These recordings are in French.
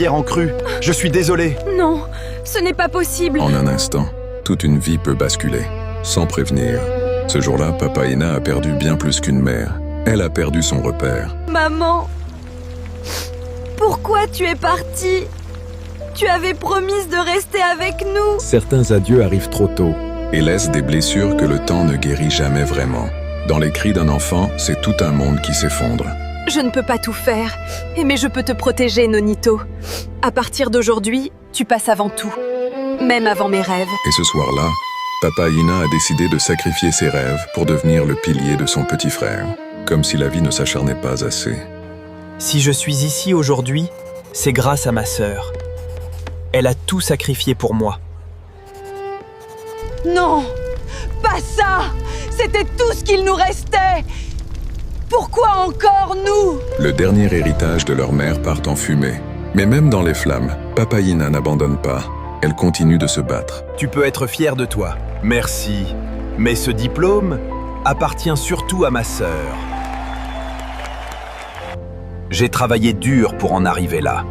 hier en crue. Je suis désolé. Non, ce n'est pas possible. En un instant, toute une vie peut basculer, sans prévenir. Ce jour-là, Papa Hina a perdu bien plus qu'une mère. Elle a perdu son repère. Maman, pourquoi tu es partie? Tu avais promis de rester avec nous. Certains adieux arrivent trop tôt. Et laisse des blessures que le temps ne guérit jamais vraiment. Dans les cris d'un enfant, c'est tout un monde qui s'effondre. Je ne peux pas tout faire, mais je peux te protéger, Nonito. À partir d'aujourd'hui, tu passes avant tout, même avant mes rêves. Et ce soir-là, Papa Hina a décidé de sacrifier ses rêves pour devenir le pilier de son petit frère. Comme si la vie ne s'acharnait pas assez. Si je suis ici aujourd'hui, c'est grâce à ma sœur. Elle a tout sacrifié pour moi. Non, pas ça! C'était tout ce qu'il nous restait! Pourquoi encore nous? Le dernier héritage de leur mère part en fumée. Mais même dans les flammes, Papa Hina n'abandonne pas. Elle continue de se battre. Tu peux être fier de toi. Merci. Mais ce diplôme appartient surtout à ma sœur. J'ai travaillé dur pour en arriver là.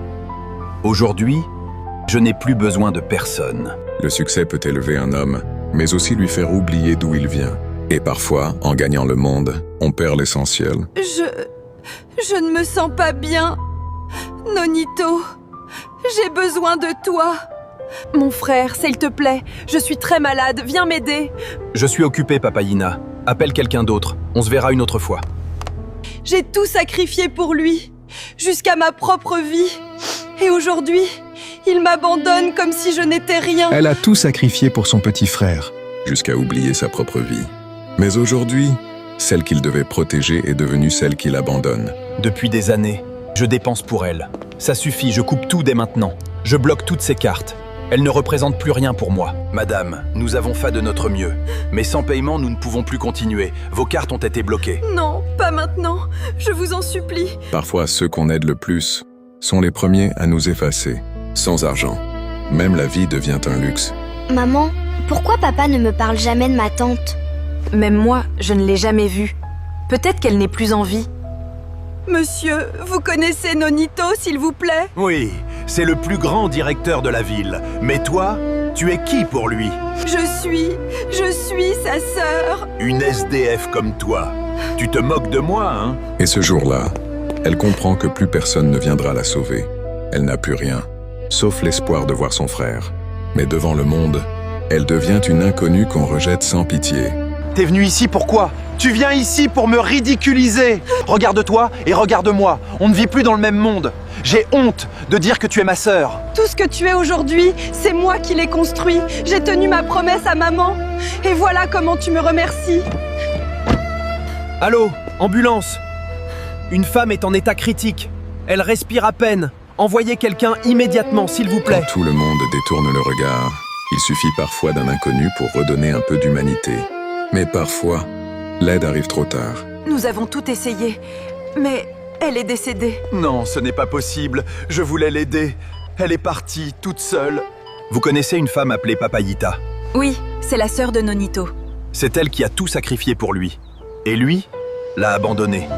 Aujourd'hui, je n'ai plus besoin de personne. Le succès peut élever un homme, mais aussi lui faire oublier d'où il vient. Et parfois, en gagnant le monde, on perd l'essentiel. Je ne me sens pas bien. Nonito, j'ai besoin de toi. Mon frère, s'il te plaît, je suis très malade, viens m'aider. Je suis occupé, Papa Hina. Appelle quelqu'un d'autre. On se verra une autre fois. J'ai tout sacrifié pour lui, jusqu'à ma propre vie. Et aujourd'hui, il m'abandonne comme si je n'étais rien. Elle a tout sacrifié pour son petit frère. Jusqu'à oublier sa propre vie. Mais aujourd'hui, celle qu'il devait protéger est devenue celle qu'il abandonne. Depuis des années, je dépense pour elle. Ça suffit, je coupe tout dès maintenant. Je bloque toutes ces cartes. Elles ne représentent plus rien pour moi. Madame, nous avons fait de notre mieux. Mais sans paiement, nous ne pouvons plus continuer. Vos cartes ont été bloquées. Non, pas maintenant. Je vous en supplie. Parfois, ceux qu'on aide le plus sont les premiers à nous effacer. Sans argent, même la vie devient un luxe. Maman, pourquoi papa ne me parle jamais de ma tante? Même moi, je ne l'ai jamais vue. Peut-être qu'elle n'est plus en vie. Monsieur, vous connaissez Nonito, s'il vous plaît? Oui, c'est le plus grand directeur de la ville. Mais toi, tu es qui pour lui? Je suis sa sœur. Une SDF comme toi. Tu te moques de moi, hein? Et ce jour-là, elle comprend que plus personne ne viendra la sauver. Elle n'a plus rien, sauf l'espoir de voir son frère. Mais devant le monde, elle devient une inconnue qu'on rejette sans pitié. T'es venu ici pourquoi? Tu viens ici pour me ridiculiser. Regarde-toi et regarde-moi. On ne vit plus dans le même monde. J'ai honte de dire que tu es ma sœur. Tout ce que tu es aujourd'hui, c'est moi qui l'ai construit. J'ai tenu ma promesse à maman. Et voilà comment tu me remercies. Allô, ambulance. Une femme est en état critique. Elle respire à peine. Envoyez quelqu'un immédiatement, s'il vous plaît. Quand tout le monde détourne le regard, il suffit parfois d'un inconnu pour redonner un peu d'humanité. Mais parfois, l'aide arrive trop tard. Nous avons tout essayé, mais elle est décédée. Non, ce n'est pas possible. Je voulais l'aider. Elle est partie, toute seule. Vous connaissez une femme appelée Papayita? Oui, c'est la sœur de Nonito. C'est elle qui a tout sacrifié pour lui. Et lui, l'a abandonné.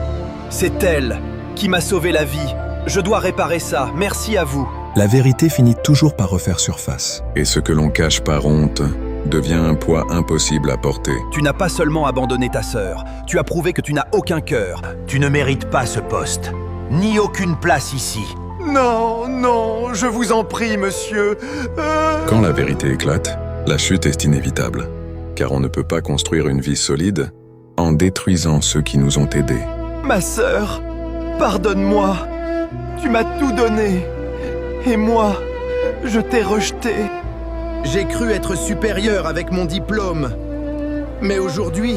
C'est elle qui m'a sauvé la vie. Je dois réparer ça. Merci à vous. La vérité finit toujours par refaire surface. Et ce que l'on cache par honte devient un poids impossible à porter. Tu n'as pas seulement abandonné ta sœur, tu as prouvé que tu n'as aucun cœur. Tu ne mérites pas ce poste, ni aucune place ici. Non, non, je vous en prie, monsieur. Quand la vérité éclate, la chute est inévitable. Car on ne peut pas construire une vie solide en détruisant ceux qui nous ont aidés. Ma sœur, pardonne-moi. Tu m'as tout donné. Et moi, je t'ai rejeté. J'ai cru être supérieur avec mon diplôme. Mais aujourd'hui,